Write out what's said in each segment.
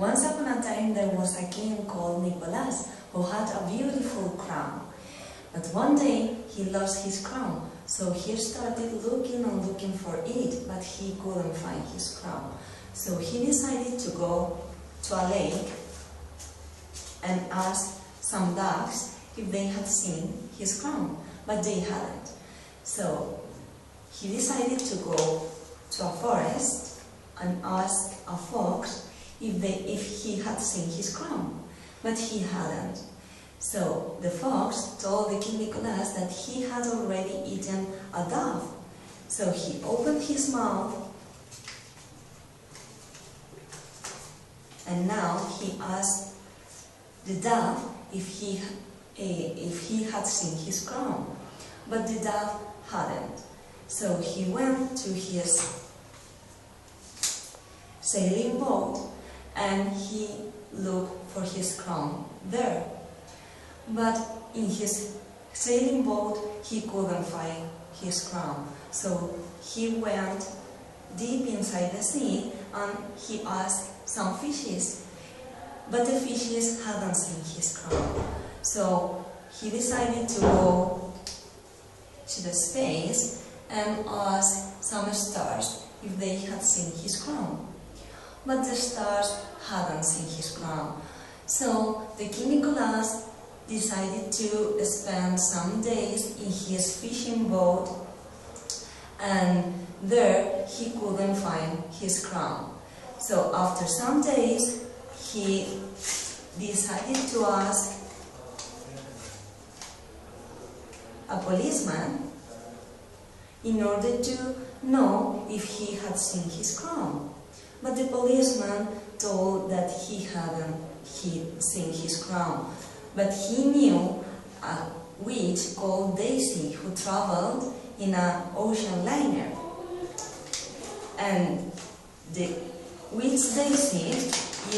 Once upon a time there was a king called Nicholas who had a beautiful crown. But one day he lost his crown, so he started looking and looking for it, but he couldn't find his crown. So he decided to go to a lake and ask some ducks if they had seen his crown, but they hadn't. So he decided to go to a forest and ask a fox if he had seen his crown, but he hadn't. So the fox told the King Nicholas that he had already eaten a dove. So he opened his mouth and now he asked the dove if he had seen his crown, but the dove hadn't. So he went to his sailing boat and he looked for his crown there. But in his sailing boat he couldn't find his crown. So he went deep inside the sea and he asked some fishes, but the fishes hadn't seen his crown. So he decided to go to the space and ask some stars if they had seen his crown. But the stars hadn't seen his crown. So the King Nicholas decided to spend some days in his fishing boat, and there he couldn't find his crown. So after some days he decided to ask a policeman in order to know if he had seen his crown. But the policeman told that he hadn't seen his crown. But he knew a witch called Daisy who traveled in an ocean liner. And the witch Daisy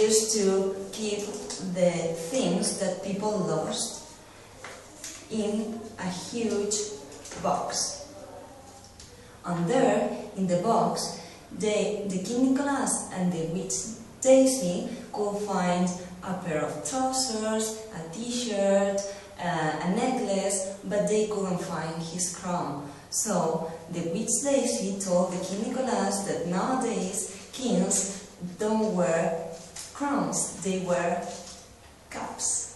used to keep the things that people lost in a huge box. And there, in the box, the King Nicholas and the witch Daisy could find a pair of trousers, a t-shirt, a necklace, but they couldn't find his crown. So the witch Daisy told the King Nicholas that nowadays kings don't wear crowns, they wear caps.